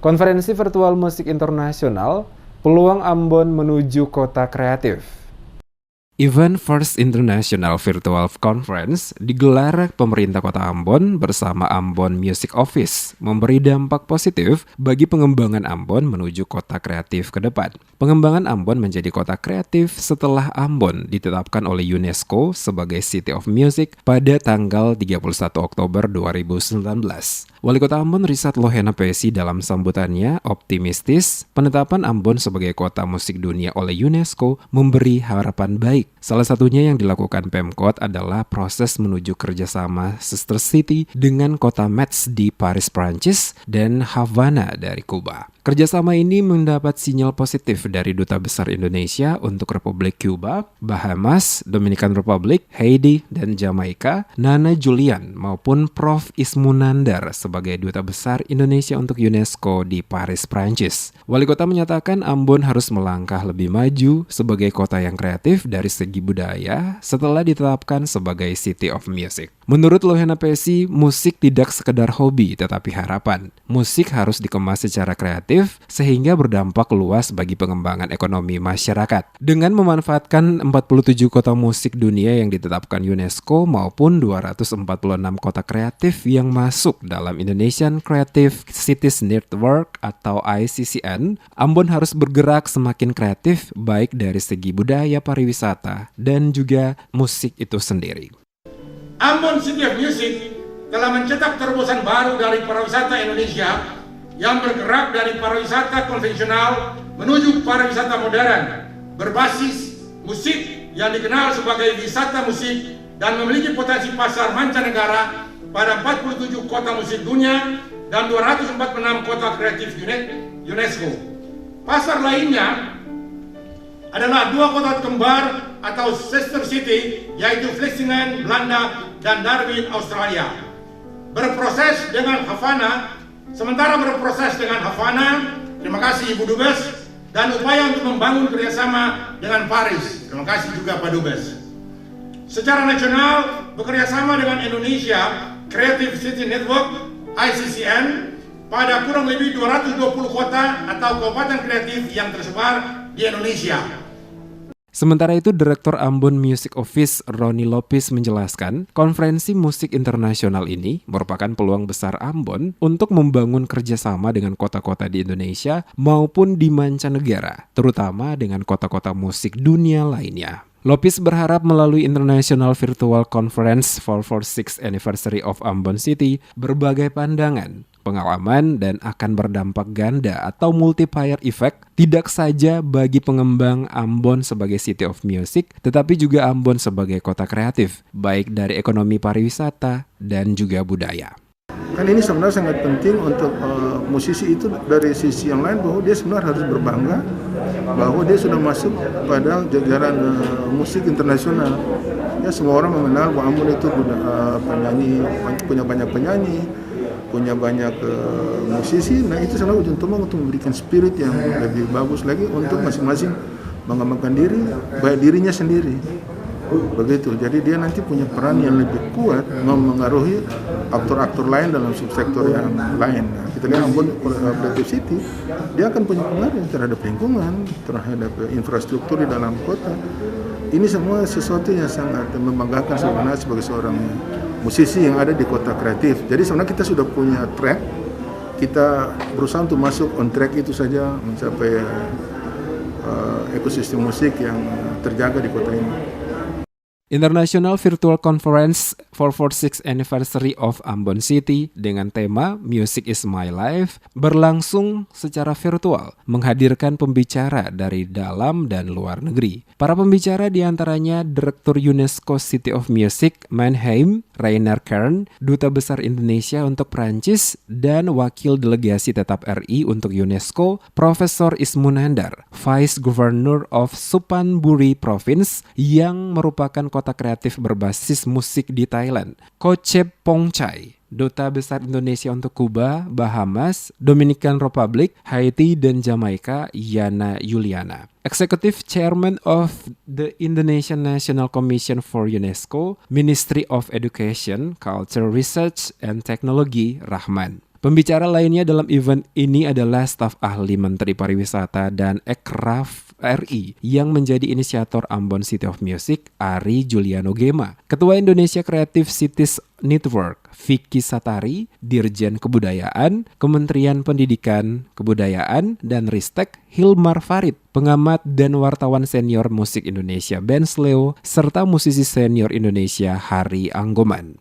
Konferensi Virtual Musik Internasional, Peluang Ambon Menuju Kota Kreatif. Event First International Virtual Conference digelar pemerintah Kota Ambon bersama Ambon Music Office, memberi dampak positif bagi pengembangan Ambon menuju kota kreatif ke depan. Pengembangan Ambon menjadi kota kreatif setelah Ambon ditetapkan oleh UNESCO sebagai City of Music pada tanggal 31 Oktober 2019. Wali Kota Ambon Risat Lohena Pesi dalam sambutannya optimistis penetapan Ambon sebagai kota musik dunia oleh UNESCO memberi harapan baik. Salah satunya yang dilakukan Pemkot adalah proses menuju kerjasama sister city dengan kota Metz di Paris, Prancis dan Havana dari Kuba. Kerjasama ini mendapat sinyal positif dari Duta Besar Indonesia untuk Republik Cuba, Bahamas, Dominican Republic, Haiti, dan Jamaika, Nana Julian maupun Prof. Ismunandar sebagai Duta Besar Indonesia untuk UNESCO di Paris, Prancis. Wali Kota menyatakan Ambon harus melangkah lebih maju sebagai kota yang kreatif dari segi budaya setelah ditetapkan sebagai City of Music. Menurut Lohena Pesi, musik tidak sekedar hobi tetapi harapan. Musik harus dikemas secara kreatif sehingga berdampak luas bagi pengembangan ekonomi masyarakat. Dengan memanfaatkan 47 kota musik dunia yang ditetapkan UNESCO maupun 246 kota kreatif yang masuk dalam Indonesian Creative Cities Network atau ICCN, Ambon harus bergerak semakin kreatif baik dari segi budaya pariwisata dan juga musik itu sendiri. Ambon City of Music telah mencetak terobosan baru dari pariwisata Indonesia yang bergerak dari pariwisata konvensional menuju pariwisata modern berbasis musik yang dikenal sebagai wisata musik dan memiliki potensi pasar mancanegara pada 47 kota musik dunia dan 246 kota kreatif UNESCO. Pasar lainnya adalah dua kota kembar atau sister city yaitu Vlissingen, Belanda dan Darwin, Australia. Berproses dengan Havana, terima kasih Ibu Dubes, dan upaya untuk membangun kerjasama dengan Paris. Terima kasih juga Pak Dubes. Secara nasional, bekerjasama dengan Indonesia Creative City Network (ICCN) pada kurang lebih 220 kota atau kabupaten kreatif yang tersebar di Indonesia. Sementara itu, Direktur Ambon Music Office Roni Lopis menjelaskan, konferensi musik internasional ini merupakan peluang besar Ambon untuk membangun kerjasama dengan kota-kota di Indonesia maupun di mancanegara, terutama dengan kota-kota musik dunia lainnya. Lopis berharap melalui International Virtual Conference 446 Anniversary of Ambon City, berbagai pandangan, pengalaman, dan akan berdampak ganda atau multiplier effect tidak saja bagi pengembang Ambon sebagai City of Music, tetapi juga Ambon sebagai kota kreatif, baik dari ekonomi pariwisata dan juga budaya. Kan ini sebenarnya sangat penting untuk musisi itu dari sisi yang lain bahwa dia sebenarnya harus berbangga bahwa dia sudah masuk pada jajaran musik internasional. Ya, semua orang mengenal bahwa Ambon itu penyanyi, punya banyak penyanyi, punya banyak musisi. Nah itu sebenarnya ujung tombak untuk memberikan spirit yang lebih bagus lagi untuk masing-masing mengembangkan diri, baik dirinya sendiri. Begitu, jadi dia nanti punya peran yang lebih kuat memengaruhi aktor-aktor lain dalam subsektor yang lain. Nah, kita lihat Ambon Creative City, dia akan punya pengaruh terhadap lingkungan, terhadap infrastruktur di dalam kota. Ini semua sesuatu yang sangat membanggakan sebenarnya sebagai seorang musisi yang ada di kota kreatif. Jadi sebenarnya kita sudah punya track, kita berusaha untuk masuk on track itu saja mencapai ekosistem musik yang terjaga di kota ini. International Virtual Conference 446 Anniversary of Ambon City dengan tema Music is My Life berlangsung secara virtual, menghadirkan pembicara dari dalam dan luar negeri. Para pembicara diantaranya Direktur UNESCO City of Music Mannheim, Rainer Kern, Duta Besar Indonesia untuk Prancis, dan Wakil Delegasi Tetap RI untuk UNESCO, Profesor Ismunandar, Vice Governor of Suphanburi Province yang merupakan kota kreatif berbasis musik di Thailand, Kocep Pongchai, Duta Besar Indonesia untuk Kuba, Bahamas, Dominican Republic, Haiti, dan Jamaika, Yana Juliana. Executive Chairman of the Indonesian National Commission for UNESCO, Ministry of Education, Culture, Research, and Technology, Rahman. Pembicara lainnya dalam event ini adalah staf ahli Menteri Pariwisata dan Ekraf RI yang menjadi inisiator Ambon City of Music, Ari Juliano Gema, Ketua Indonesia Creative Cities Network, Vicky Satari, Dirjen Kebudayaan, Kementerian Pendidikan, Kebudayaan, dan Ristek, Hilmar Farid, pengamat dan wartawan senior musik Indonesia Ben Sleo, serta musisi senior Indonesia Hari Anggoman.